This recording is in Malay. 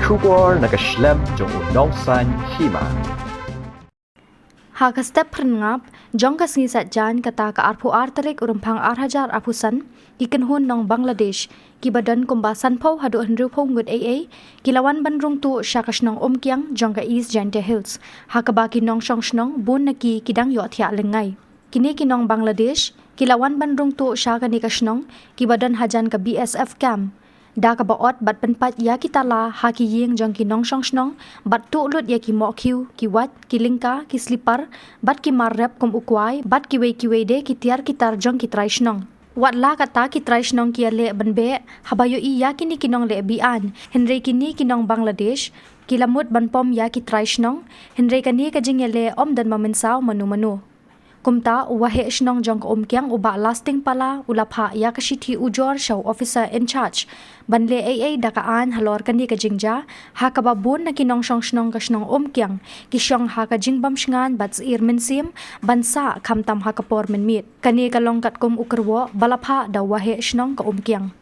Shubor nakaslem jong Nong Hima. Haka step ngap jong ka singisat jan kata ka arpu arterik urumpang arhajar apusan ikan hun nong Bangladesh ki badan kumbasan pau Haduh henru pau ngut AA kilawan bandrung tu syakas nong Umkiang jong ka East Jante Hills haka baki nong shong shnong bun naki kidang yo thia lengai kini kinong Bangladesh kilawan bandrung tu syaka ni kasnong ki badan hajan ka BSF camp da ka baot bat penpat ya ki Tala ha ki ying jong ki nong shong shnong bat tu lut ya ki mo khiu ki wat ki lingka ki slipper bat ki marrep kum ukwai bat ki wei de ki tiar ki tar jong ki trai shnong wat la kata ki trai shnong ki le banbe habayo i ya ki ni kinong le bian henry ki ni kinong Bangladesh ki lamut ban pom ya ki trai shnong henry ka ni ka jing le om dan mamensaw manu kumta wahe shnong jong Umkiang uba lasting pala ulapha ya kashiti ujor show officer in charge banle AA dakaan halor kani ka jingja ha ka babun na kinong shong shnong ka shnong Umkiang ki shong ha ka jingbam shngan bats ir minsim bansa kamtam ha ka por min mit kani ka longkat kum ukerwo balapha da wahe shnong ka Umkiang